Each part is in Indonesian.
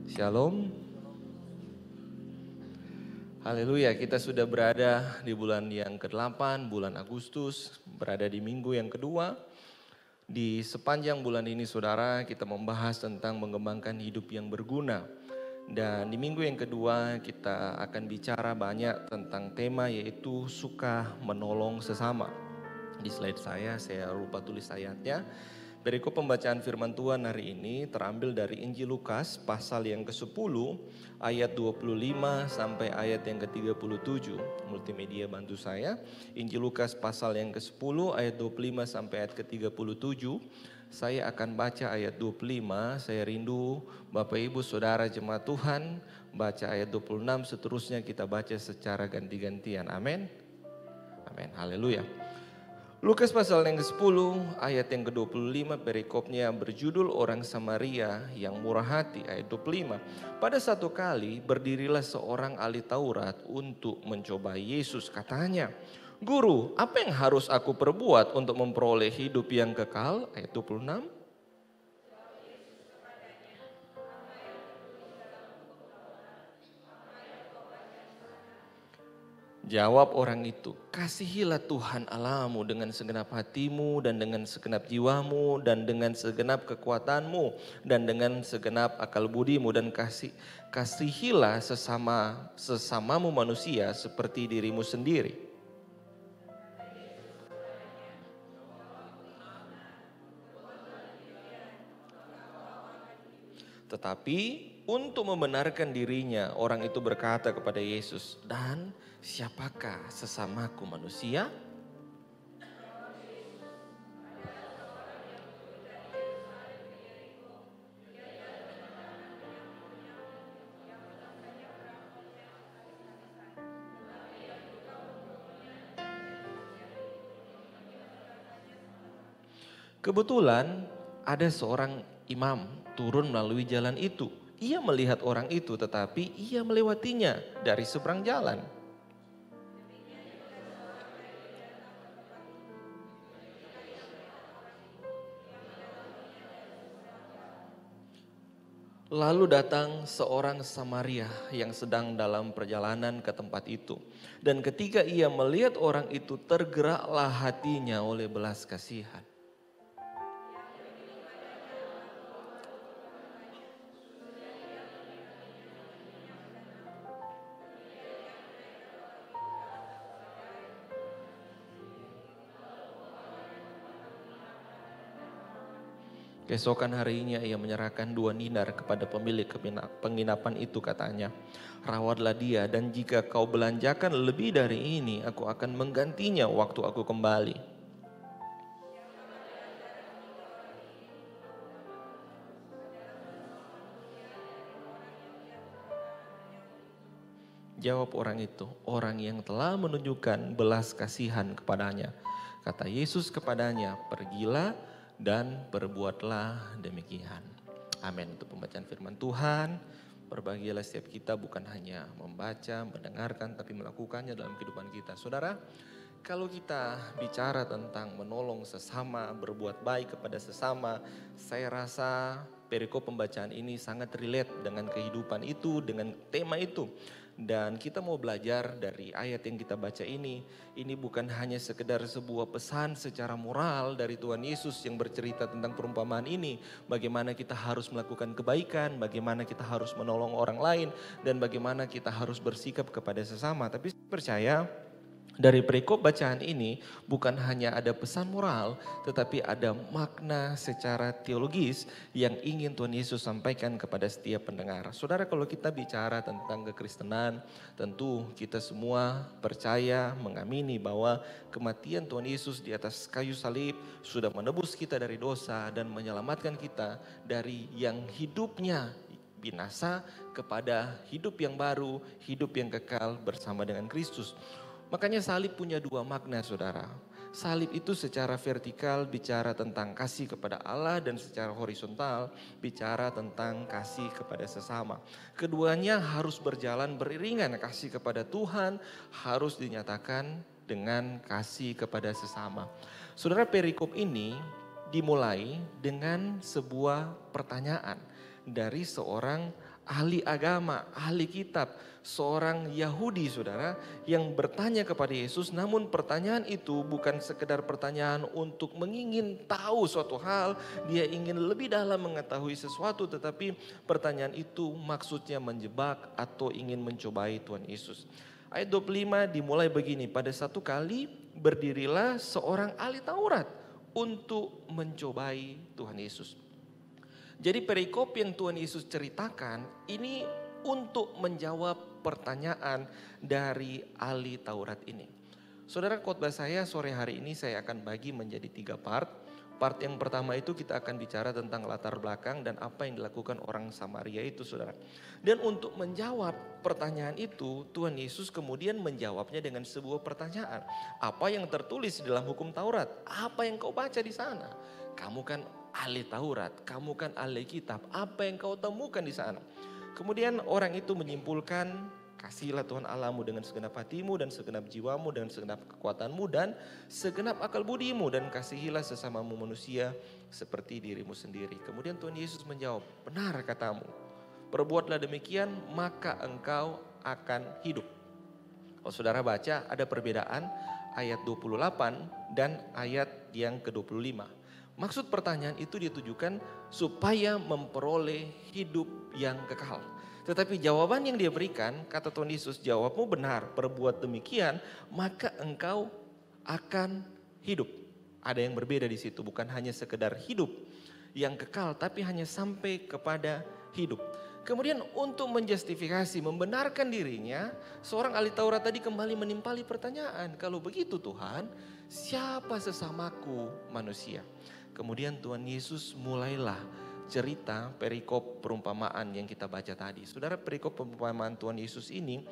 Shalom. Haleluya, kita sudah berada di bulan yang ke-8, bulan Agustus, berada di minggu yang kedua. Di sepanjang bulan ini saudara, kita membahas tentang mengembangkan hidup yang berguna. Dan di minggu yang kedua kita akan bicara banyak tentang tema yaitu suka menolong sesama. Di slide saya lupa tulis ayatnya. Perikop pembacaan firman Tuhan hari ini terambil dari Injil Lukas pasal yang ke-10 ayat 25 sampai ayat yang ke-37. Multimedia bantu saya. Injil Lukas pasal yang ke-10 ayat 25 sampai ayat ke-37. Saya akan baca ayat 25. Saya rindu Bapak Ibu Saudara jemaat Tuhan baca ayat 26, seterusnya kita baca secara ganti-gantian. Amin. Amin. Haleluya. Lukas pasal yang ke-10 ayat yang ke-25 perikopnya berjudul orang Samaria yang murah hati ayat 25. Pada satu kali berdirilah seorang ahli Taurat untuk mencobai Yesus, katanya, "Guru, apa yang harus aku perbuat untuk memperoleh hidup yang kekal?" Ayat 26. Jawab orang itu, "Kasihilah Tuhan Allahmu dengan segenap hatimu dan dengan segenap jiwamu dan dengan segenap kekuatanmu dan dengan segenap akal budimu, dan kasihilah sesamamu manusia seperti dirimu sendiri." Tetapi untuk membenarkan dirinya, orang itu berkata kepada Yesus, "Dan siapakah sesamaku manusia?" Kebetulan ada seorang imam turun melalui jalan itu. Ia melihat orang itu tetapi ia melewatinya dari seberang jalan. Lalu datang seorang Samaria yang sedang dalam perjalanan ke tempat itu. Dan ketika ia melihat orang itu, tergeraklah hatinya oleh belas kasihan. Keesokan harinya ia menyerahkan 2 dinar kepada pemilik penginapan itu, katanya, "Rawatlah dia, dan jika kau belanjakan lebih dari ini, aku akan menggantinya waktu aku kembali." Jawab orang itu, "Orang yang telah menunjukkan belas kasihan kepadanya." Kata Yesus kepadanya, "Pergilah dan perbuatlah demikian." Amin. Untuk pembacaan firman Tuhan, berbahagialah setiap kita bukan hanya membaca, mendengarkan, tapi melakukannya dalam kehidupan kita. Saudara, kalau kita bicara tentang menolong sesama, berbuat baik kepada sesama, saya rasa perikop pembacaan ini sangat relate dengan kehidupan itu, dengan tema itu. Dan kita mau belajar dari ayat yang kita baca ini. Ini bukan hanya sekedar sebuah pesan secara moral dari Tuhan Yesus yang bercerita tentang perumpamaan ini. Bagaimana kita harus melakukan kebaikan, bagaimana kita harus menolong orang lain, dan bagaimana kita harus bersikap kepada sesama. Tapi saya percaya dari perikop bacaan ini bukan hanya ada pesan moral, tetapi ada makna secara teologis yang ingin Tuhan Yesus sampaikan kepada setiap pendengar. Saudara, kalau kita bicara tentang kekristenan, tentu kita semua percaya, mengamini bahwa kematian Tuhan Yesus di atas kayu salib sudah menebus kita dari dosa dan menyelamatkan kita dari yang hidupnya binasa kepada hidup yang baru, hidup yang kekal bersama dengan Kristus. Makanya salib punya 2 makna, saudara. Salib itu secara vertikal bicara tentang kasih kepada Allah, dan secara horizontal bicara tentang kasih kepada sesama. Keduanya harus berjalan beriringan. Kasih kepada Tuhan harus dinyatakan dengan kasih kepada sesama. Saudara, perikop ini dimulai dengan sebuah pertanyaan dari seorang ahli agama, ahli kitab, seorang Yahudi saudara yang bertanya kepada Yesus, namun pertanyaan itu bukan sekedar pertanyaan untuk mengingin tahu suatu hal, dia ingin lebih dalam mengetahui sesuatu, tetapi pertanyaan itu maksudnya menjebak atau ingin mencobai Tuhan Yesus. Ayat 25 dimulai begini, pada satu kali berdirilah seorang ahli Taurat untuk mencobai Tuhan Yesus. Jadi perikop yang Tuhan Yesus ceritakan ini untuk menjawab pertanyaan dari ahli Taurat ini. Saudara, khotbah saya sore hari ini saya akan bagi menjadi 3 part. Part yang pertama itu kita akan bicara tentang latar belakang dan apa yang dilakukan orang Samaria itu saudara. Dan untuk menjawab pertanyaan itu Tuhan Yesus kemudian menjawabnya dengan sebuah pertanyaan. Apa yang tertulis di dalam hukum Taurat? Apa yang kau baca di sana? Kamu kan ahli Taurat, kamu kan ahli kitab, apa yang kau temukan di sana? Kemudian orang itu menyimpulkan, kasihlah Tuhan Allahmu dengan segenap hatimu dan segenap jiwamu dan segenap kekuatanmu dan segenap akal budimu, dan kasihilah sesamamu manusia seperti dirimu sendiri. Kemudian Tuhan Yesus menjawab, benar katamu, perbuatlah demikian maka engkau akan hidup. Kalau saudara baca ada perbedaan ayat 28 dan ayat yang ke-25. Maksud pertanyaan itu ditujukan supaya memperoleh hidup yang kekal. Tetapi jawaban yang dia berikan, kata Tuhan Yesus, jawabmu benar, perbuat demikian maka engkau akan hidup. Ada yang berbeda di situ, bukan hanya sekedar hidup yang kekal, tapi hanya sampai kepada hidup. Kemudian untuk menjustifikasi, membenarkan dirinya, seorang ahli Taurat tadi kembali menimpali pertanyaan, kalau begitu Tuhan, siapa sesamaku manusia? Kemudian Tuhan Yesus mulailah cerita perikop perumpamaan yang kita baca tadi. Saudara, perikop perumpamaan Tuhan Yesus ini,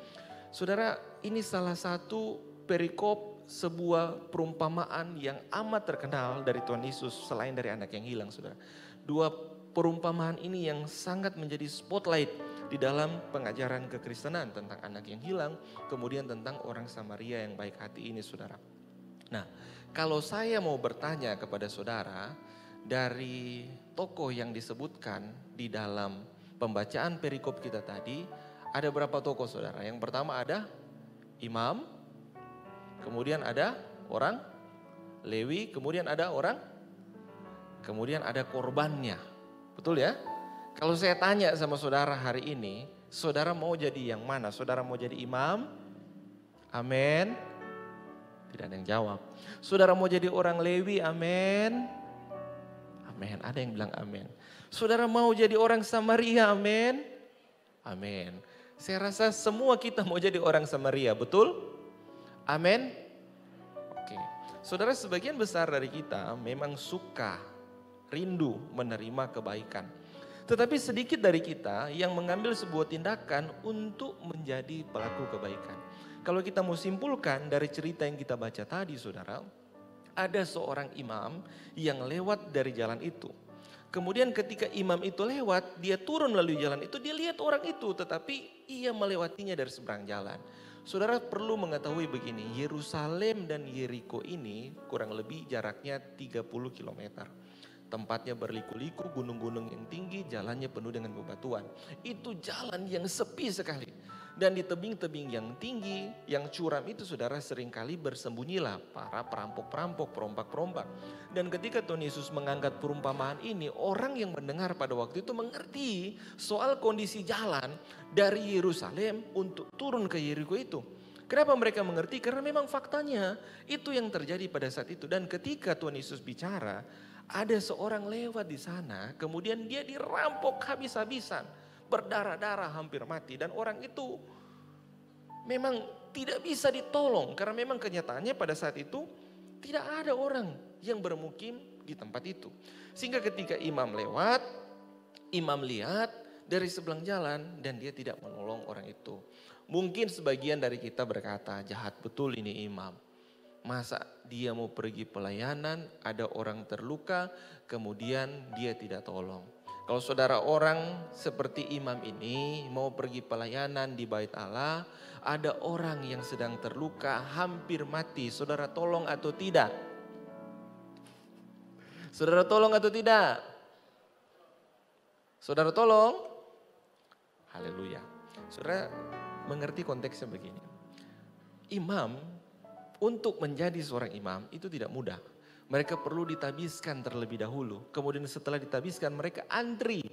saudara, ini salah satu perikop sebuah perumpamaan yang amat terkenal dari Tuhan Yesus selain dari anak yang hilang, saudara. Dua perumpamaan ini yang sangat menjadi spotlight di dalam pengajaran kekristenan tentang anak yang hilang, kemudian tentang orang Samaria yang baik hati ini, saudara. Nah, kalau saya mau bertanya kepada saudara, dari tokoh yang disebutkan di dalam pembacaan perikop kita tadi, ada berapa tokoh saudara? Yang pertama ada imam, kemudian ada orang Lewi, kemudian ada korbannya. Betul ya? Kalau saya tanya sama saudara hari ini, saudara mau jadi yang mana? Saudara mau jadi imam? Amin. Tidak ada yang jawab. Saudara mau jadi orang Lewi? Amin. Amin. Ada yang bilang amin. Saudara mau jadi orang Samaria? Amin. Amin. Saya rasa semua kita mau jadi orang Samaria, betul? Amin. Oke. Saudara, sebagian besar dari kita memang suka, rindu menerima kebaikan. Tetapi sedikit dari kita yang mengambil sebuah tindakan untuk menjadi pelaku kebaikan. Kalau kita mau simpulkan dari cerita yang kita baca tadi saudara, ada seorang imam yang lewat dari jalan itu. Kemudian ketika imam itu lewat, dia turun melalui jalan itu, dia lihat orang itu tetapi ia melewatinya dari seberang jalan. Saudara perlu mengetahui begini, Yerusalem dan Yeriko ini kurang lebih jaraknya 30 km. Tempatnya berliku-liku, gunung-gunung yang tinggi, jalannya penuh dengan bebatuan. Itu jalan yang sepi sekali. Dan di tebing-tebing yang tinggi, yang curam itu saudara seringkali bersembunyilah para perampok-perampok, perompak-perompak. Dan ketika Tuhan Yesus mengangkat perumpamaan ini, orang yang mendengar pada waktu itu mengerti soal kondisi jalan dari Yerusalem untuk turun ke Yeriko itu. Kenapa mereka mengerti? Karena memang faktanya itu yang terjadi pada saat itu. Dan ketika Tuhan Yesus bicara, ada seorang lewat di sana, kemudian dia dirampok habis-habisan. Berdarah-darah hampir mati, dan orang itu memang tidak bisa ditolong karena memang kenyataannya pada saat itu tidak ada orang yang bermukim di tempat itu. Sehingga ketika imam lewat, imam lihat dari sebelah jalan dan dia tidak menolong orang itu. Mungkin sebagian dari kita berkata, jahat betul ini imam. Masa dia mau pergi pelayanan, ada orang terluka, kemudian dia tidak tolong. Kalau saudara orang seperti imam ini mau pergi pelayanan di bait Allah, ada orang yang sedang terluka, hampir mati, saudara tolong atau tidak? Saudara tolong atau tidak? Saudara tolong? Haleluya. Saudara mengerti konteksnya begini. Imam, untuk menjadi seorang imam itu tidak mudah. Mereka perlu ditabiskan terlebih dahulu. Kemudian setelah ditabiskan mereka antri.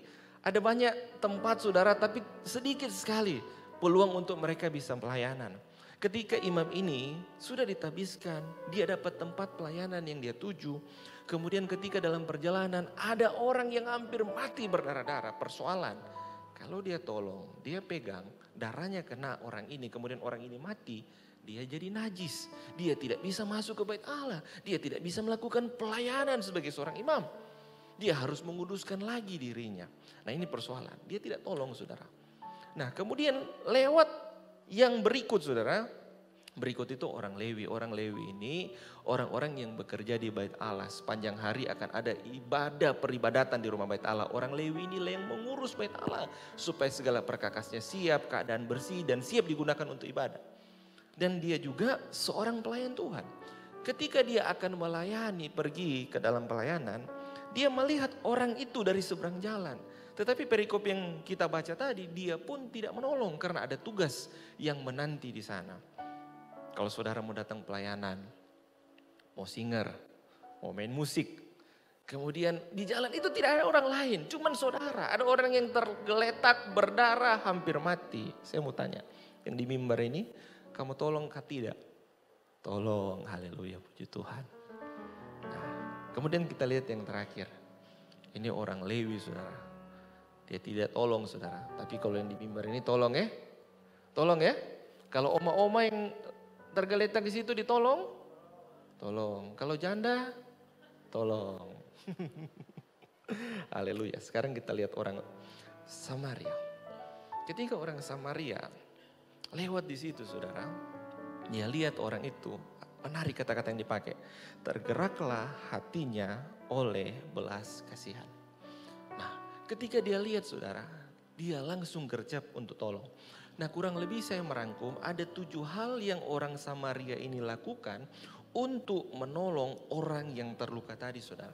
Ada banyak tempat saudara tapi sedikit sekali peluang untuk mereka bisa pelayanan. Ketika imam ini sudah ditabiskan, dia dapat tempat pelayanan yang dia tuju. Kemudian ketika dalam perjalanan ada orang yang hampir mati berdarah-darah. Persoalan, kalau dia tolong, dia pegang, darahnya kena orang ini, kemudian orang ini mati, dia jadi najis. Dia tidak bisa masuk ke bait Allah. Dia tidak bisa melakukan pelayanan sebagai seorang imam. Dia harus menguduskan lagi dirinya. Nah ini persoalan, dia tidak tolong saudara. Nah kemudian lewat yang berikut saudara. Berikut itu orang Lewi. Orang Lewi ini orang-orang yang bekerja di bait Allah. Sepanjang hari akan ada ibadah peribadatan di rumah bait Allah. Orang Lewi ini yang mengurus bait Allah. Supaya segala perkakasnya siap, keadaan bersih dan siap digunakan untuk ibadah. Dan dia juga seorang pelayan Tuhan. Ketika dia akan melayani, pergi ke dalam pelayanan, dia melihat orang itu dari seberang jalan. Tetapi perikop yang kita baca tadi, dia pun tidak menolong karena ada tugas yang menanti di sana. Kalau saudara mau datang pelayanan, mau singer, mau main musik, kemudian di jalan itu tidak ada orang lain, cuman saudara. Ada orang yang tergeletak berdarah hampir mati. Saya mau tanya, yang di mimbar ini, kamu tolong kah tidak? Tolong, haleluya, puji Tuhan. Nah, kemudian kita lihat yang terakhir. Ini orang Lewi saudara. Dia tidak tolong saudara. Tapi kalau yang di mimbar ini tolong ya. Tolong ya. Kalau oma-oma yang tergeletak di situ ditolong. Tolong. Kalau janda, tolong. Haleluya. Sekarang kita lihat orang Samaria. Ketika orang Samaria lewat di situ saudara. Dia lihat orang itu, menarik kata-kata yang dipakai. Tergeraklah hatinya oleh belas kasihan. Nah, ketika dia lihat saudara, dia langsung gercep untuk tolong. Nah, kurang lebih saya merangkum ada 7 hal yang orang Samaria ini lakukan untuk menolong orang yang terluka tadi saudara.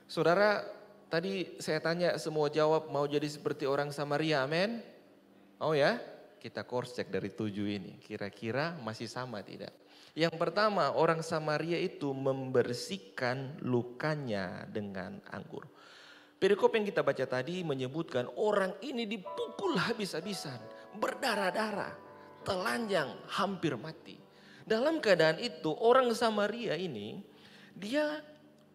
Saudara, tadi saya tanya semua jawab mau jadi seperti orang Samaria, amin? Oh ya? Kita cross check dari 7 ini, kira-kira masih sama tidak? Yang pertama, orang Samaria itu membersihkan lukanya dengan anggur. Perikop yang kita baca tadi menyebutkan orang ini dipukul habis-habisan, berdarah-darah, telanjang, hampir mati. Dalam keadaan itu orang Samaria ini, dia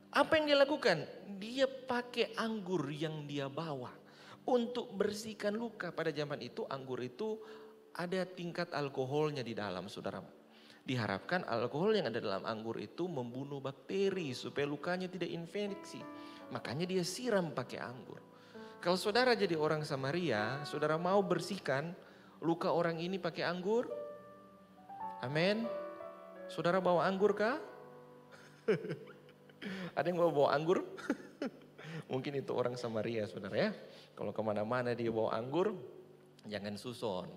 apa yang dia lakukan? Dia pakai anggur yang dia bawa untuk bersihkan luka. Pada zaman itu anggur itu ada tingkat alkoholnya di dalam saudara. Diharapkan alkohol yang ada dalam anggur itu membunuh bakteri supaya lukanya tidak infeksi. Makanya dia siram pakai anggur. Kalau saudara jadi orang Samaria, saudara mau bersihkan luka orang ini pakai anggur? Amin. Saudara bawa anggur kah? Ada yang mau bawa anggur? Mungkin itu orang Samaria saudara ya. Kalau kemana-mana dia bawa anggur, jangan susun.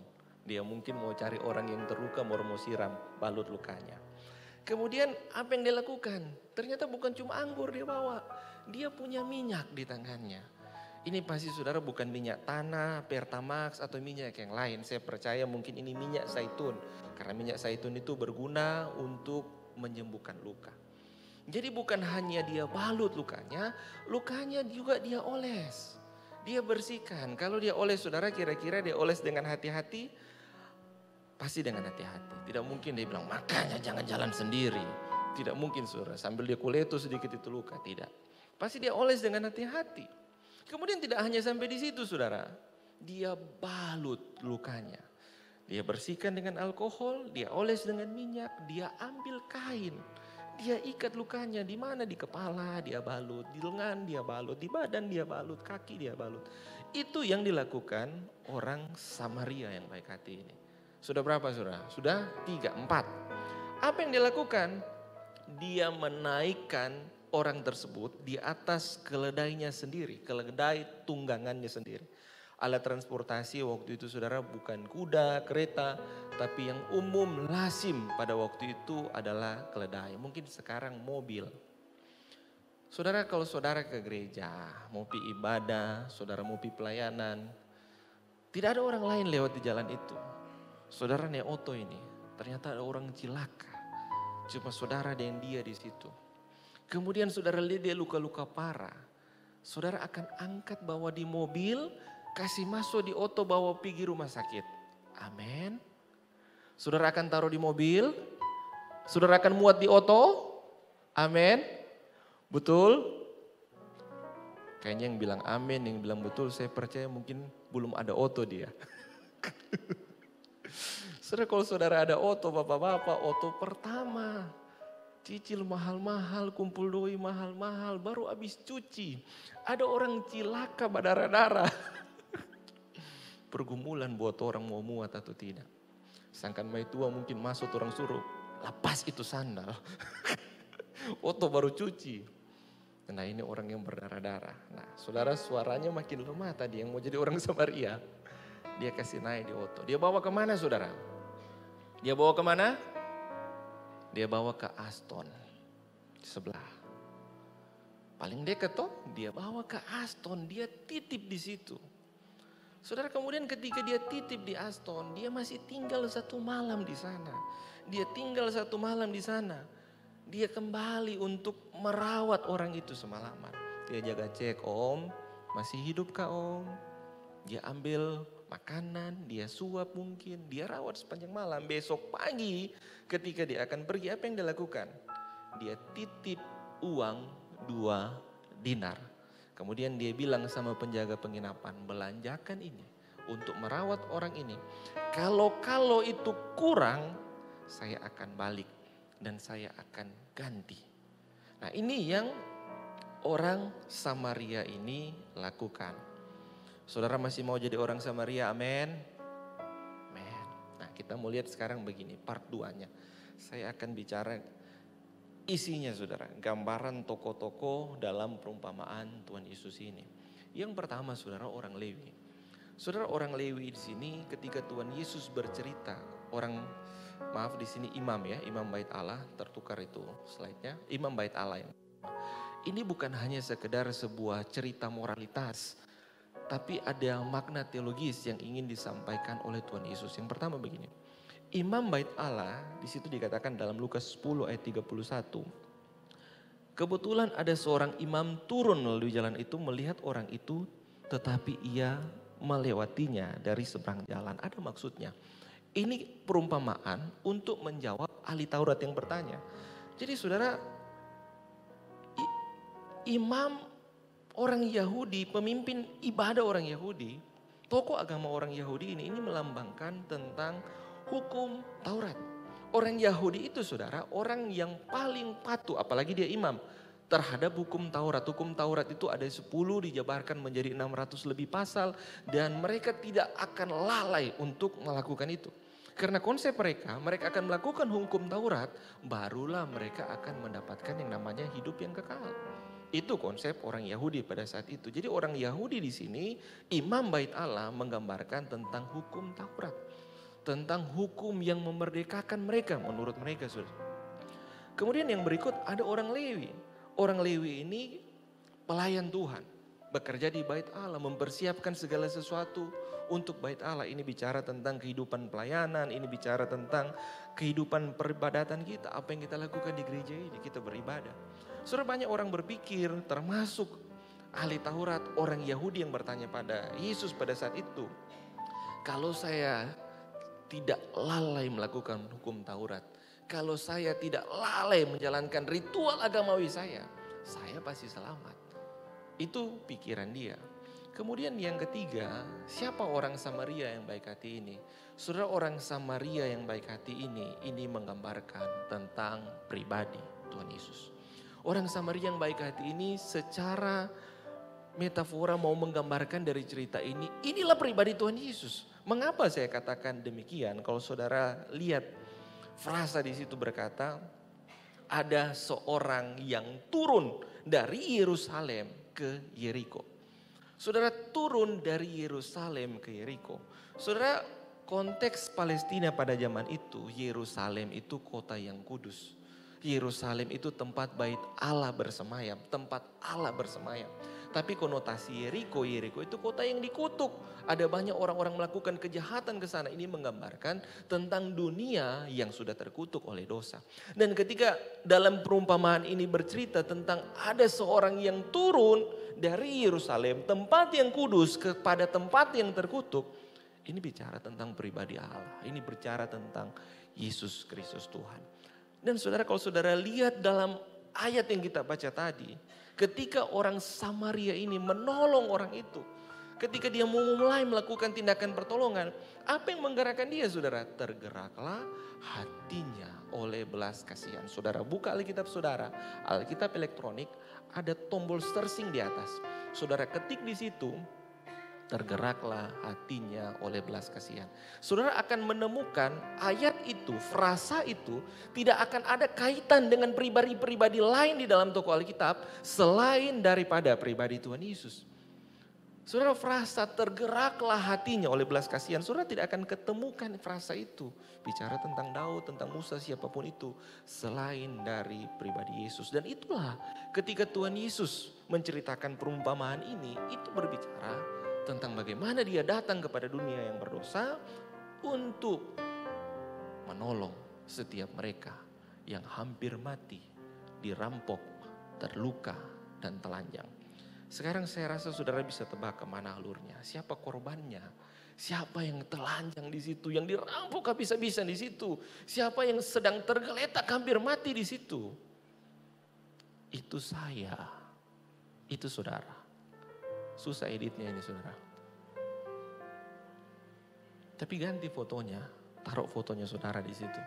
Dia mungkin mau cari orang yang terluka, mau siram, balut lukanya. Kemudian apa yang dia lakukan? Ternyata bukan cuma anggur dia bawa. Dia punya minyak di tangannya. Ini pasti saudara bukan minyak tanah, Pertamax atau minyak yang lain. Saya percaya mungkin ini minyak zaitun. Karena minyak zaitun itu berguna untuk menyembuhkan luka. Jadi bukan hanya dia balut lukanya juga dia oles. Dia bersihkan. Kalau dia oles saudara, kira-kira dia oles dengan hati-hati? Pasti dengan hati-hati. Tidak mungkin dia bilang makanya jangan jalan sendiri. Tidak mungkin saudara, sambil dia kuletus sedikit itu luka. Tidak. Pasti dia oles dengan hati-hati. Kemudian tidak hanya sampai di situ saudara. Dia balut lukanya. Dia bersihkan dengan alkohol, dia oles dengan minyak, dia ambil kain. Dia ikat lukanya di mana? Di kepala dia balut, di lengan dia balut, di badan dia balut, kaki dia balut. Itu yang dilakukan orang Samaria yang baik hati ini. Sudah berapa saudara? Sudah 3, 4. Apa yang dilakukan? Dia menaikkan orang tersebut di atas keledainya sendiri, keledai tunggangannya sendiri. Alat transportasi waktu itu saudara bukan kuda, kereta, tapi yang umum lazim pada waktu itu adalah keledai. Mungkin sekarang mobil. Saudara kalau saudara ke gereja, mau pi ibadah, saudara mau pi pelayanan, Tidak ada orang lain lewat di jalan itu. Saudara naik oto ini, ternyata ada orang cilaka. Cuma saudara dan dia di situ. Kemudian saudara lihat dia luka-luka parah. Saudara akan angkat bawa di mobil, kasih masuk di oto bawa pergi rumah sakit. Amin. Saudara akan taruh di mobil, saudara akan muat di oto. Amin. Betul? Kayaknya yang bilang amin, yang bilang betul, saya percaya mungkin belum ada oto dia. Saudara, kalau saudara ada oto, bapak-bapak, oto pertama. Cicil mahal-mahal, kumpul doi mahal-mahal, baru habis cuci. Ada orang cilaka berdarah-darah. Pergumulan buat orang mau muat atau tidak. Sangkan mai tua mungkin masuk orang suruh, lepas itu sandal. Oto baru cuci. Nah ini orang yang berdarah-darah. Nah saudara, suaranya makin lemah tadi yang mau jadi orang Samaria. Dia kasih naik di oto. Dia bawa kemana saudara? Dia bawa kemana? Dia bawa ke Aston. Di sebelah. Paling dekat toh, dia bawa ke Aston. Dia titip di situ. Saudara, kemudian ketika dia titip di Aston, dia masih tinggal 1 malam di sana. Dia tinggal 1 malam di sana. Dia kembali untuk merawat orang itu semalaman. Dia jaga cek, om masih hidup kah om? Dia ambil makanan, dia suap mungkin. Dia rawat sepanjang malam. Besok pagi ketika dia akan pergi, apa yang dia lakukan? Dia titip uang 2 dinar. Kemudian dia bilang sama penjaga penginapan, belanjakan ini untuk merawat orang ini. Kalau itu kurang, saya akan balik dan saya akan ganti. Nah ini yang orang Samaria ini lakukan. Saudara masih mau jadi orang Samaria, amin? Amin. Nah kita mau lihat sekarang begini, part 2-nya. Saya akan bicara isinya saudara, gambaran tokoh-tokoh dalam perumpamaan Tuhan Yesus ini. Yang pertama saudara, orang Lewi. Saudara, orang Lewi di sini ketika Tuhan Yesus bercerita, di sini imam ya, imam bait Allah, tertukar itu slide-nya, imam bait Allah. Ini bukan hanya sekedar sebuah cerita moralitas, tapi ada makna teologis yang ingin disampaikan oleh Tuhan Yesus. Yang pertama begini, imam bait Allah di situ dikatakan dalam Lukas 10 ayat 31. Kebetulan ada seorang imam turun melalui jalan itu melihat orang itu, tetapi ia melewatinya dari seberang jalan. Ada maksudnya. Ini perumpamaan untuk menjawab ahli Taurat yang bertanya. Jadi saudara, imam orang Yahudi, pemimpin ibadah orang Yahudi, tokoh agama orang Yahudi ini melambangkan tentang hukum Taurat. Orang Yahudi itu saudara, orang yang paling patuh, apalagi dia imam, terhadap hukum Taurat. Hukum Taurat itu ada 10 dijabarkan menjadi 600 lebih pasal. Dan mereka tidak akan lalai untuk melakukan itu. Karena konsep mereka akan melakukan hukum Taurat, barulah mereka akan mendapatkan yang namanya hidup yang kekal. Itu konsep orang Yahudi pada saat itu. Jadi orang Yahudi di sini, imam bait Allah menggambarkan tentang hukum Taurat. Tentang hukum yang memerdekakan mereka menurut mereka. Kemudian yang berikut ada orang Lewi. Orang Lewi ini pelayan Tuhan. Bekerja di bait Allah, mempersiapkan segala sesuatu untuk bait Allah. Ini bicara tentang kehidupan pelayanan, ini bicara tentang kehidupan peribadatan kita. Apa yang kita lakukan di gereja ini, kita beribadah. Saudara, banyak orang berpikir, termasuk ahli Taurat, orang Yahudi yang bertanya pada Yesus pada saat itu. Kalau saya tidak lalai melakukan hukum Taurat, kalau saya tidak lalai menjalankan ritual agamawi saya pasti selamat. Itu pikiran dia. Kemudian yang ketiga, siapa orang Samaria yang baik hati ini? Saudara, orang Samaria yang baik hati ini menggambarkan tentang pribadi Tuhan Yesus. Orang Samaria yang baik hati ini secara metafora mau menggambarkan dari cerita ini, inilah pribadi Tuhan Yesus. Mengapa saya katakan demikian? Kalau saudara lihat frasa di situ berkata, ada seorang yang turun dari Yerusalem ke Yeriko. Saudara, turun dari Yerusalem ke Yeriko. Saudara, konteks Palestina pada zaman itu, Yerusalem itu kota yang kudus. Yerusalem itu tempat bait Allah bersemayam, tempat Allah bersemayam. Tapi konotasi Yeriko itu kota yang dikutuk. Ada banyak orang-orang melakukan kejahatan ke sana. Ini menggambarkan tentang dunia yang sudah terkutuk oleh dosa. Dan ketika dalam perumpamaan ini bercerita tentang ada seorang yang turun dari Yerusalem, tempat yang kudus kepada tempat yang terkutuk. Ini bicara tentang pribadi Allah. Ini bicara tentang Yesus Kristus Tuhan. Dan saudara, kalau saudara lihat dalam ayat yang kita baca tadi, ketika orang Samaria ini menolong orang itu, ketika dia mau mulai melakukan tindakan pertolongan, apa yang menggerakkan dia, saudara? Tergeraklah hatinya oleh belas kasihan. Saudara buka Alkitab saudara, Alkitab elektronik, ada tombol searching di atas. Saudara ketik di situ, tergeraklah hatinya oleh belas kasihan. Saudara akan menemukan ayat itu, frasa itu tidak akan ada kaitan dengan pribadi-pribadi lain di dalam toko Alkitab selain daripada pribadi Tuhan Yesus. Saudara, frasa tergeraklah hatinya oleh belas kasihan, saudara tidak akan ketemukan frasa itu. Bicara tentang Daud, tentang Musa, siapapun itu selain dari pribadi Yesus. Dan itulah ketika Tuhan Yesus menceritakan perumpamaan ini, itu berbicara tentang bagaimana dia datang kepada dunia yang berdosa untuk menolong setiap mereka yang hampir mati, dirampok, terluka, dan telanjang. Sekarang saya rasa saudara bisa tebak kemana alurnya, siapa korbannya, siapa yang telanjang di situ, yang dirampok habis-habisan di situ, siapa yang sedang tergeletak hampir mati di situ. Itu saya, itu saudara. Susah editnya ini saudara. Tapi ganti fotonya, taruh fotonya saudara di situ.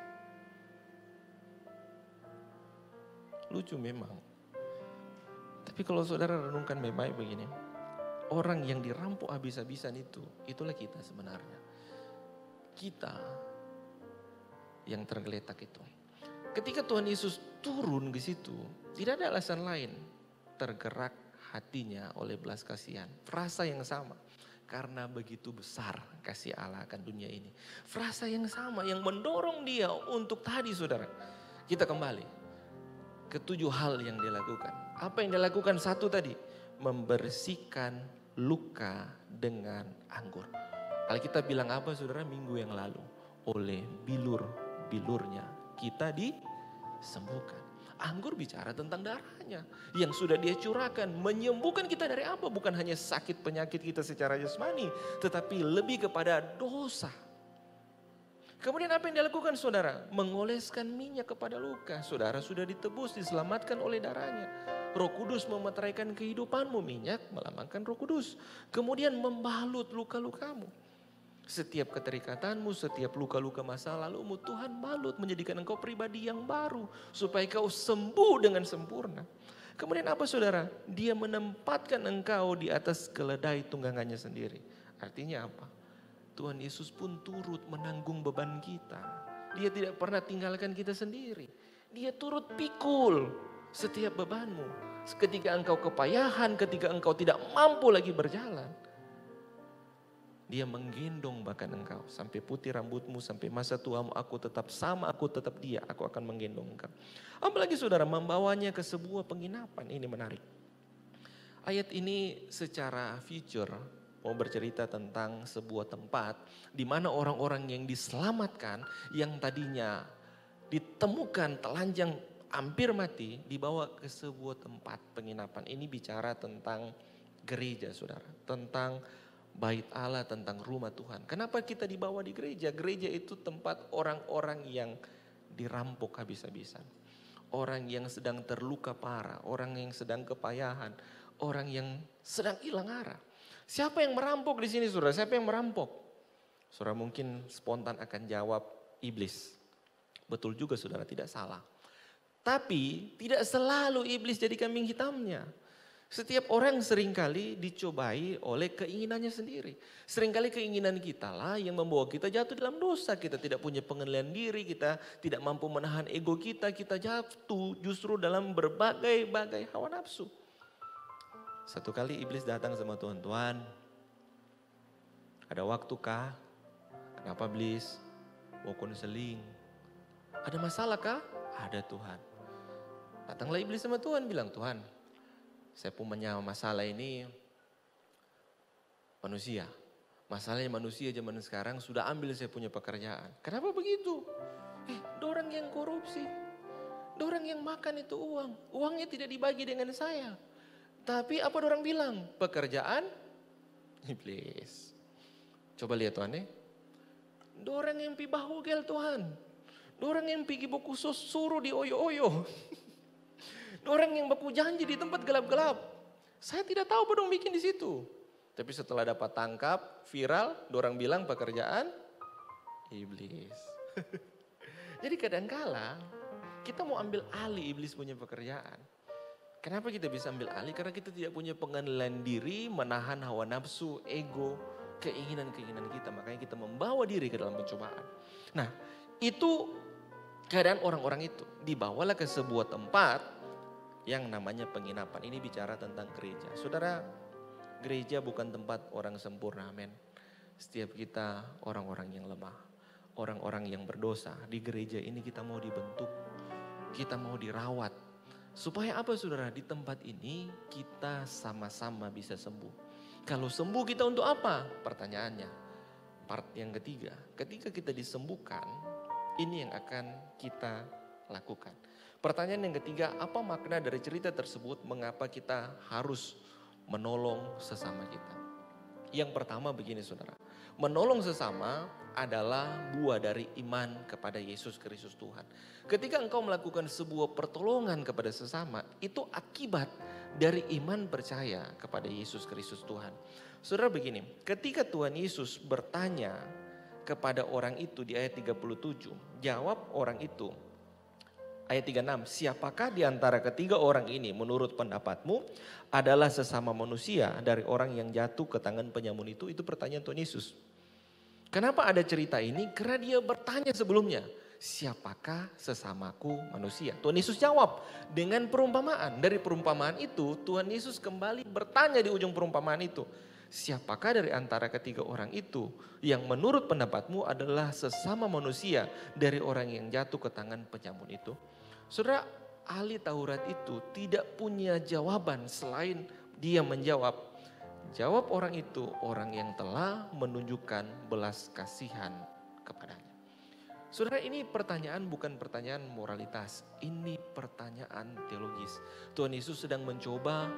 Lucu memang. Tapi kalau saudara renungkan baik-baik begini, orang yang dirampok habis-habisan itu, itulah kita sebenarnya. Kita yang tergeletak itu. Ketika Tuhan Yesus turun ke situ, tidak ada alasan lain, tergerak hatinya oleh belas kasihan. Frasa yang sama. Karena begitu besar kasih Allah akan dunia ini. Frasa yang sama yang mendorong dia untuk tadi saudara. Kita kembali ke 7 hal yang dia lakukan. Apa yang dia lakukan? 1 tadi. Membersihkan luka dengan anggur. Alkitab bilang apa saudara minggu yang lalu? Oleh bilur-bilurnya kita disembuhkan. Anggur bicara tentang darahnya yang sudah dia curahkan. Menyembuhkan kita dari apa? Bukan hanya sakit penyakit kita secara jasmani. Tetapi lebih kepada dosa. Kemudian apa yang dia lakukan saudara? Mengoleskan minyak kepada luka. Saudara sudah ditebus, diselamatkan oleh darahnya. Roh Kudus memeteraikan kehidupanmu. Minyak melambangkan Roh Kudus. Kemudian membalut luka-lukamu. Setiap keterikatanmu, setiap luka-luka masa lalumu, Tuhan balut menjadikan engkau pribadi yang baru. Supaya kau sembuh dengan sempurna. Kemudian apa saudara? Dia menempatkan engkau di atas keledai tunggangannya sendiri. Artinya apa? Tuhan Yesus pun turut menanggung beban kita. Dia tidak pernah tinggalkan kita sendiri. Dia turut pikul setiap bebanmu. Ketika engkau kepayahan, ketika engkau tidak mampu lagi berjalan. Dia menggendong bahkan engkau. Sampai putih rambutmu, sampai masa tuamu aku tetap sama, aku tetap dia. Aku akan menggendong engkau. Apalagi saudara membawanya ke sebuah penginapan. Ini menarik. Ayat ini secara future mau bercerita tentang sebuah tempat. Di mana orang-orang yang diselamatkan, yang tadinya ditemukan telanjang hampir mati, dibawa ke sebuah tempat penginapan. Ini bicara tentang gereja saudara. Tentang bait Allah, tentang rumah Tuhan. Kenapa kita dibawa di gereja? Gereja itu tempat orang-orang yang dirampok habis-habisan. Orang yang sedang terluka parah, orang yang sedang kepayahan, orang yang sedang hilang arah. Siapa yang merampok di sini saudara? Siapa yang merampok? Saudara mungkin spontan akan jawab iblis. Betul juga saudara, tidak salah. Tapi tidak selalu iblis jadi kambing hitamnya. Setiap orang seringkali dicobai oleh keinginannya sendiri. Seringkali keinginan kita lah yang membawa kita jatuh dalam dosa. Kita tidak punya pengendalian diri, kita tidak mampu menahan ego kita. Kita jatuh justru dalam berbagai-bagai hawa nafsu. Satu kali iblis datang sama Tuhan. Tuhan, ada waktu kah? Kenapa iblis? Mau konseling. Ada masalah kah? Ada Tuhan. Datanglah iblis sama Tuhan bilang, Tuhan, Saya punya masalah ini manusia. Masalahnya manusia zaman sekarang sudah ambil saya punya pekerjaan. Kenapa begitu? Dorang yang korupsi. Dorang yang makan itu uang. Uangnya tidak dibagi dengan saya. Tapi apa dorang bilang? Pekerjaan iblis. Coba lihat Tuhan ya. Dorang yang pi bahugel Tuhan. Dorang yang pergi buku suruh di oyo-oyo. Dorang yang baku janji di tempat gelap-gelap. Saya tidak tahu apa dong bikin di situ. Tapi setelah dapat tangkap, viral, dorang bilang pekerjaan iblis. Jadi kadangkala kita mau ambil alih iblis punya pekerjaan. Kenapa kita bisa ambil alih? Karena kita tidak punya pengendalian diri, menahan hawa nafsu, ego, keinginan-keinginan kita. Makanya kita membawa diri ke dalam pencobaan. Nah, itu keadaan orang-orang itu. Dibawalah ke sebuah tempat yang namanya penginapan. Ini bicara tentang gereja. Saudara, gereja bukan tempat orang sempurna, amin. Setiap kita orang-orang yang lemah. Orang-orang yang berdosa. Di gereja ini kita mau dibentuk. Kita mau dirawat. Supaya apa saudara? Di tempat ini kita sama-sama bisa sembuh. Kalau sembuh kita untuk apa? Pertanyaannya. Part yang ketiga. Ketika kita disembuhkan, ini yang akan kita lakukan. Pertanyaan yang ketiga, apa makna dari cerita tersebut? Mengapa kita harus menolong sesama kita? Yang pertama begini saudara. Menolong sesama adalah buah dari iman kepada Yesus Kristus Tuhan. Ketika engkau melakukan sebuah pertolongan kepada sesama, itu akibat dari iman percaya kepada Yesus Kristus Tuhan. Saudara begini, ketika Tuhan Yesus bertanya kepada orang itu di ayat 37, jawab orang itu. Ayat 36, siapakah di antara ketiga orang ini menurut pendapatmu adalah sesama manusia dari orang yang jatuh ke tangan penyamun itu? Itu pertanyaan Tuhan Yesus. Kenapa ada cerita ini? Karena dia bertanya sebelumnya, siapakah sesamaku manusia? Tuhan Yesus jawab dengan perumpamaan. Dari perumpamaan itu Tuhan Yesus kembali bertanya di ujung perumpamaan itu. Siapakah dari antara ketiga orang itu yang menurut pendapatmu adalah sesama manusia dari orang yang jatuh ke tangan penyamun itu? Saudara, ahli Taurat itu tidak punya jawaban selain dia menjawab. Jawab orang itu, orang yang telah menunjukkan belas kasihan kepadanya. Saudara, ini pertanyaan bukan pertanyaan moralitas, ini pertanyaan teologis. Tuhan Yesus sedang mencoba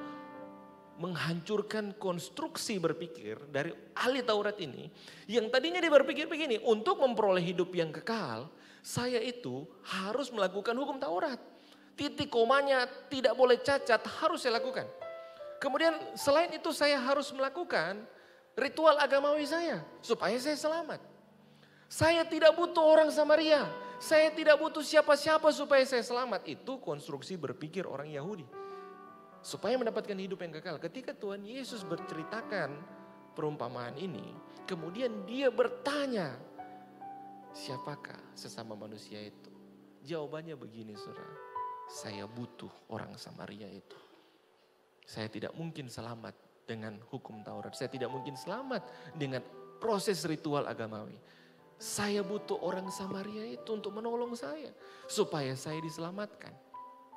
menghancurkan konstruksi berpikir dari ahli Taurat ini. Yang tadinya dia berpikir begini, untuk memperoleh hidup yang kekal, saya itu harus melakukan hukum Taurat. Titik komanya tidak boleh cacat, harus saya lakukan. Kemudian selain itu saya harus melakukan ritual agamawi saya supaya saya selamat. Saya tidak butuh orang Samaria, saya tidak butuh siapa-siapa supaya saya selamat. Itu konstruksi berpikir orang Yahudi. Supaya mendapatkan hidup yang kekal. Ketika Tuhan Yesus berceritakan perumpamaan ini, kemudian dia bertanya, siapakah sesama manusia itu? Jawabannya begini saudara, saya butuh orang Samaria itu. Saya tidak mungkin selamat dengan hukum Taurat. Saya tidak mungkin selamat dengan proses ritual agamawi. Saya butuh orang Samaria itu untuk menolong saya. Supaya saya diselamatkan.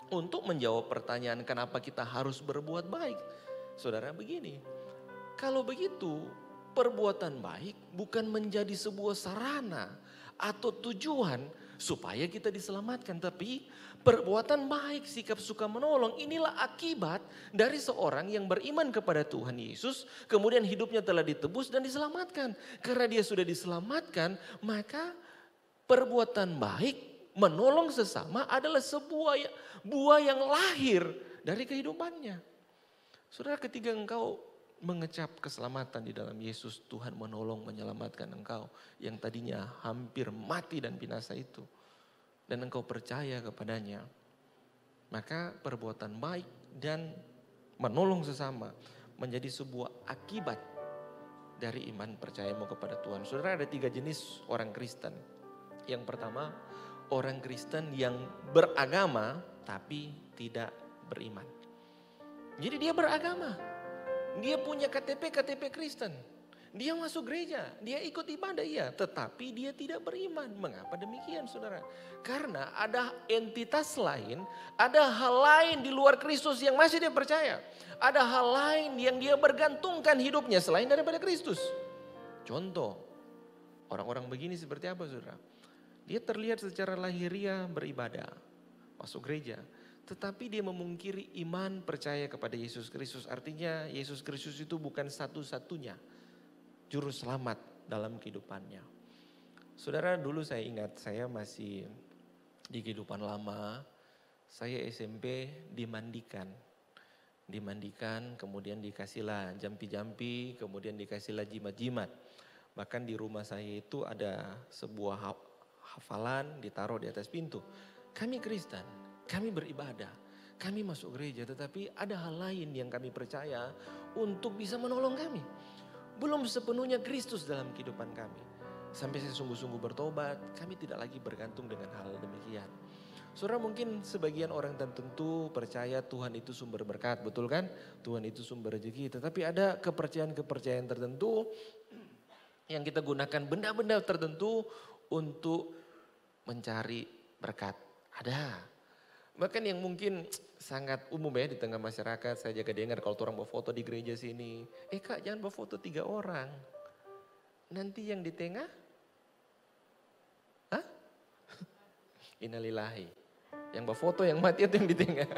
Untuk menjawab pertanyaan kenapa kita harus berbuat baik. Saudara begini, kalau begitu perbuatan baik bukan menjadi sebuah sarana atau tujuan supaya kita diselamatkan. Tapi perbuatan baik, sikap suka menolong inilah akibat dari seorang yang beriman kepada Tuhan Yesus. Kemudian hidupnya telah ditebus dan diselamatkan. Karena dia sudah diselamatkan, maka perbuatan baik, menolong sesama adalah sebuah buah yang lahir dari kehidupannya. Saudara, ketika engkau mengecap keselamatan di dalam Yesus, Tuhan menolong menyelamatkan engkau yang tadinya hampir mati dan binasa itu. Dan engkau percaya kepadanya, maka perbuatan baik dan menolong sesama menjadi sebuah akibat dari iman percayamu kepada Tuhan. Saudara, ada 3 jenis orang Kristen. Yang pertama, orang Kristen yang beragama tapi tidak beriman. Jadi dia beragama, dia punya KTP Kristen. Dia masuk gereja, dia ikut ibadah iya, tetapi dia tidak beriman. Mengapa demikian saudara? Karena ada entitas lain, ada hal lain di luar Kristus yang masih dia percaya. Ada hal lain yang dia bergantungkan hidupnya selain daripada Kristus. Contoh, orang-orang begini seperti apa saudara? Dia terlihat secara lahiriah beribadah, masuk gereja. Tetapi dia memungkiri iman percaya kepada Yesus Kristus. Artinya Yesus Kristus itu bukan satu-satunya juru selamat dalam kehidupannya. Saudara, dulu saya ingat saya masih di kehidupan lama, saya SMP dimandikan. Dimandikan, kemudian dikasihlah jampi-jampi, kemudian dikasihlah jimat-jimat. Bahkan di rumah saya itu ada sebuah hafalan ditaruh di atas pintu. Kami Kristen, kami beribadah, kami masuk gereja, tetapi ada hal lain yang kami percaya untuk bisa menolong kami. Belum sepenuhnya Kristus dalam kehidupan kami. Sampai saya sungguh-sungguh bertobat, kami tidak lagi bergantung dengan hal demikian. Saudara, mungkin sebagian orang tertentu percaya Tuhan itu sumber berkat, betul kan? Tuhan itu sumber rezeki, tetapi ada kepercayaan-kepercayaan tertentu yang kita gunakan benda-benda tertentu untuk mencari berkat. Ada. Bahkan yang mungkin sangat umum ya di tengah masyarakat, saya jaga dengar kalau orang bawa foto di gereja sini. Kak, jangan bawa foto 3 orang. Nanti yang di tengah, innalillahi. Yang bawa foto yang mati itu yang di tengah.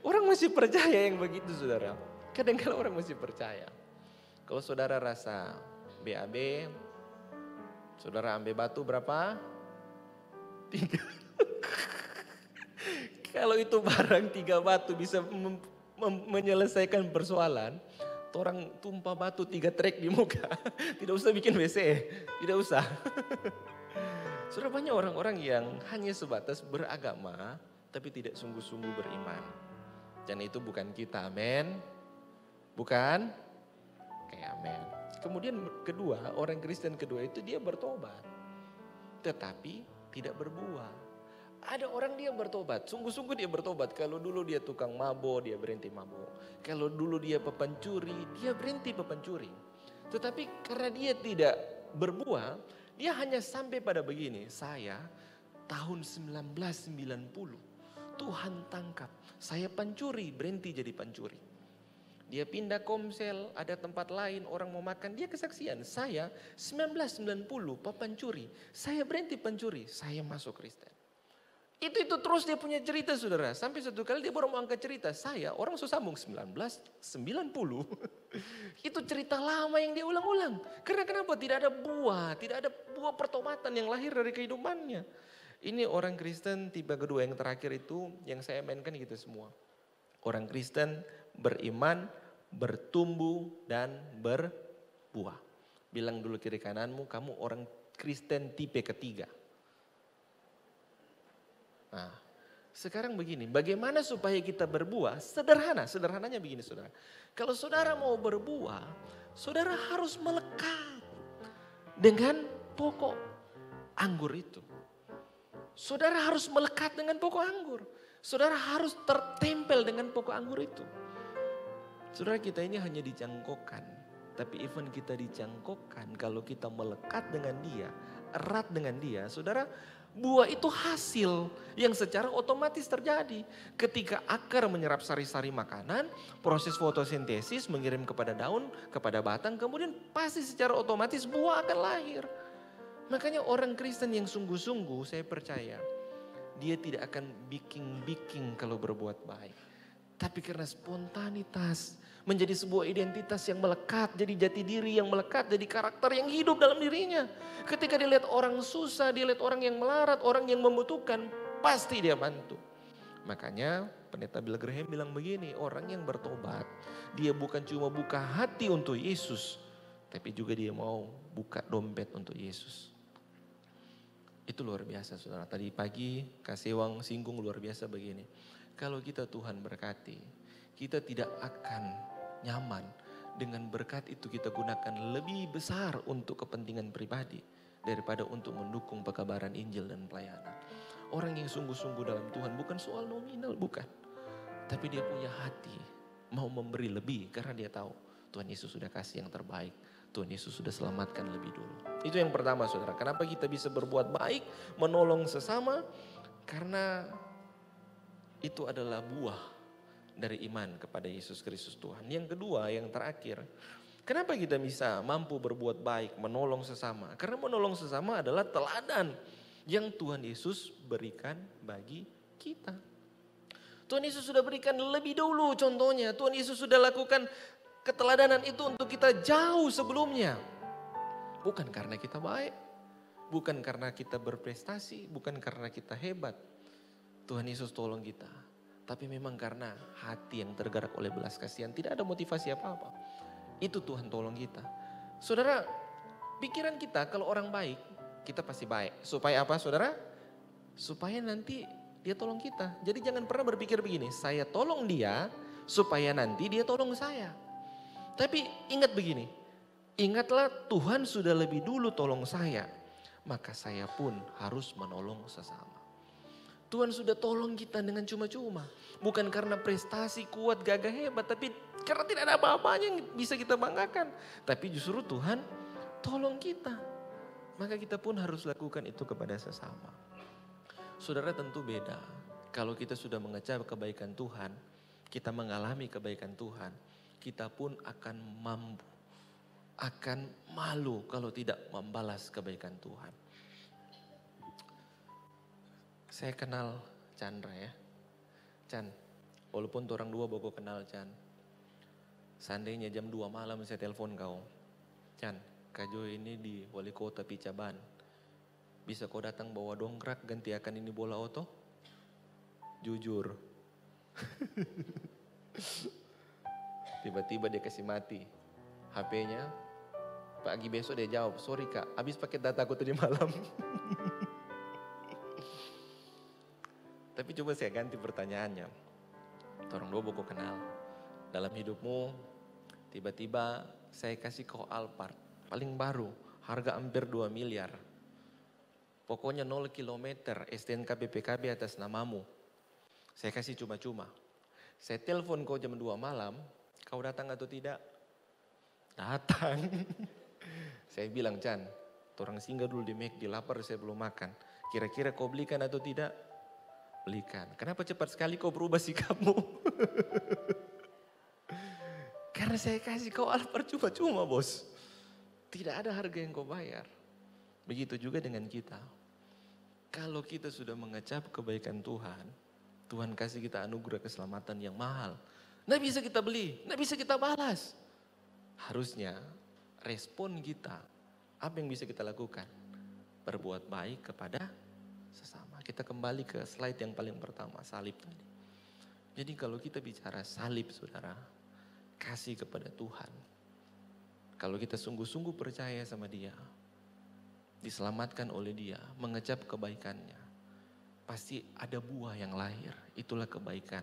Orang masih percaya yang begitu saudara. Kadang-kadang orang masih percaya. Kalau saudara rasa BAB, saudara ambil batu berapa? 3. Kalau itu barang 3 batu bisa menyelesaikan persoalan, orang tumpah batu 3 trek di muka. Tidak usah bikin WC, tidak usah. Sudah banyak orang-orang yang hanya sebatas beragama, tapi tidak sungguh-sungguh beriman. Dan itu bukan kita, amin. Bukan? Oke, amin. Kemudian kedua, orang Kristen kedua itu dia bertobat. Tetapi tidak berbuah. Ada orang dia bertobat, sungguh-sungguh dia bertobat. Kalau dulu dia tukang mabuk, dia berhenti mabuk. Kalau dulu dia pencuri, dia berhenti pencuri. Tetapi karena dia tidak berbuah, dia hanya sampai pada begini. Saya tahun 1990, Tuhan tangkap. Saya pencuri, berhenti jadi pencuri. Dia pindah Komsel, ada tempat lain, orang mau makan, dia kesaksian. Saya 1990 pencuri, saya berhenti pencuri, saya masuk Kristen. Itu terus dia punya cerita saudara. Sampai satu kali dia baru mau angkat cerita. Saya orang sambung 1990. Itu cerita lama yang dia ulang-ulang. Karena kenapa? Tidak ada buah pertobatan yang lahir dari kehidupannya. Ini orang Kristen tipe kedua yang terakhir itu yang saya mainkan gitu semua. Orang Kristen beriman, bertumbuh dan berbuah. Bilang dulu kiri kananmu, kamu orang Kristen tipe ketiga. Nah, sekarang begini, bagaimana supaya kita berbuah? Sederhananya begini saudara. Kalau saudara mau berbuah, saudara harus melekat dengan pokok anggur itu. Saudara harus melekat dengan pokok anggur. Saudara harus tertempel dengan pokok anggur itu. Saudara, kita ini hanya dicangkokkan. Tapi even kita dicangkokkan, kalau kita melekat dengan dia, erat dengan dia, saudara, buah itu hasil yang secara otomatis terjadi. Ketika akar menyerap sari-sari makanan, proses fotosintesis mengirim kepada daun, kepada batang, kemudian pasti secara otomatis buah akan lahir. Makanya orang Kristen yang sungguh-sungguh, saya percaya, dia tidak akan biking kalau berbuat baik. Tapi karena spontanitas, menjadi sebuah identitas yang melekat, jadi jati diri yang melekat, jadi karakter yang hidup dalam dirinya. Ketika dia lihat orang susah, dia lihat orang yang melarat, orang yang membutuhkan, pasti dia bantu. Makanya Pendeta Bill Graham bilang begini, orang yang bertobat, dia bukan cuma buka hati untuk Yesus, tapi juga dia mau buka dompet untuk Yesus. Itu luar biasa saudara. Tadi pagi Kak Sewang singgung luar biasa begini. Kalau kita Tuhan berkati, kita tidak akan nyaman dengan berkat itu kita gunakan lebih besar untuk kepentingan pribadi daripada untuk mendukung pekabaran Injil dan pelayanan. Orang yang sungguh-sungguh dalam Tuhan bukan soal nominal, bukan. Tapi dia punya hati mau memberi lebih karena dia tahu Tuhan Yesus sudah kasih yang terbaik. Tuhan Yesus sudah selamatkan lebih dulu. Itu yang pertama saudara. Kenapa kita bisa berbuat baik, menolong sesama? Karena itu adalah buah dari iman kepada Yesus Kristus Tuhan. Yang kedua, yang terakhir. Kenapa kita bisa mampu berbuat baik, menolong sesama? Karena menolong sesama adalah teladan yang Tuhan Yesus berikan bagi kita. Tuhan Yesus sudah berikan lebih dahulu contohnya. Tuhan Yesus sudah lakukan keteladanan itu untuk kita jauh sebelumnya. Bukan karena kita baik, bukan karena kita berprestasi, bukan karena kita hebat. Tuhan Yesus tolong kita. Tapi memang karena hati yang tergerak oleh belas kasihan, tidak ada motivasi apa-apa. Itu Tuhan tolong kita. Saudara, pikiran kita kalau orang baik, kita pasti baik. Supaya apa saudara? Supaya nanti dia tolong kita. Jadi jangan pernah berpikir begini, saya tolong dia supaya nanti dia tolong saya. Tapi ingat begini, ingatlah Tuhan sudah lebih dulu tolong saya, maka saya pun harus menolong sesama. Tuhan sudah tolong kita dengan cuma-cuma. Bukan karena prestasi kuat, gagah, hebat, tapi karena tidak ada apa-apanya yang bisa kita banggakan. Tapi justru Tuhan tolong kita. Maka kita pun harus lakukan itu kepada sesama. Saudara, tentu beda. Kalau kita sudah mengecap kebaikan Tuhan, kita mengalami kebaikan Tuhan, kita pun akan mampu, akan malu kalau tidak membalas kebaikan Tuhan. Saya kenal Chandra ya. Chan, walaupun orang dua baru kenal Chan. Seandainya jam 2 malam saya telepon kau. Chan, Kak Joy ini di wali kota Picaban. Bisa kau datang bawa dongkrak gantiakan ini bola oto? Jujur. Tiba-tiba dia kasih mati HP-nya. Pagi besok dia jawab, sorry kak, habis pakai data aku tadi malam. Tapi coba saya ganti pertanyaannya. Orang dua baku kenal. Dalam hidupmu, tiba-tiba saya kasih kau Alphard. Paling baru, harga hampir 2 miliar. Pokoknya 0 kilometer, STNK BPKB atas namamu. Saya kasih cuma-cuma. Saya telepon kau jam 2 malam, kau datang atau tidak? Datang. Saya bilang, Chan, orang singgah dulu di McD, lapar saya belum makan. Kira-kira kau belikan atau tidak? Belikan. Kenapa cepat sekali kau berubah sikapmu? Karena saya kasih kau Alphard cuma-cuma bos. Tidak ada harga yang kau bayar. Begitu juga dengan kita. Kalau kita sudah mengecap kebaikan Tuhan, Tuhan kasih kita anugerah keselamatan yang mahal. Nggak bisa kita beli, nggak bisa kita balas. Harusnya respon kita, apa yang bisa kita lakukan? Berbuat baik kepada sesama. Kita kembali ke slide yang paling pertama, salib tadi. Jadi kalau kita bicara salib saudara, kasih kepada Tuhan. Kalau kita sungguh-sungguh percaya sama dia, diselamatkan oleh dia, mengecap kebaikannya, pasti ada buah yang lahir. Itulah kebaikan.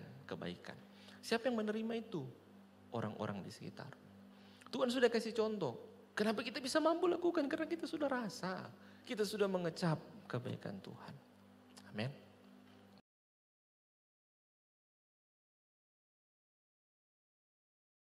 Siapa yang menerima itu? Orang-orang di sekitar. Tuhan sudah kasih contoh. Kenapa kita bisa mampu lakukan? Karena kita sudah rasa. Kita sudah mengecap kebaikan Tuhan. Amin.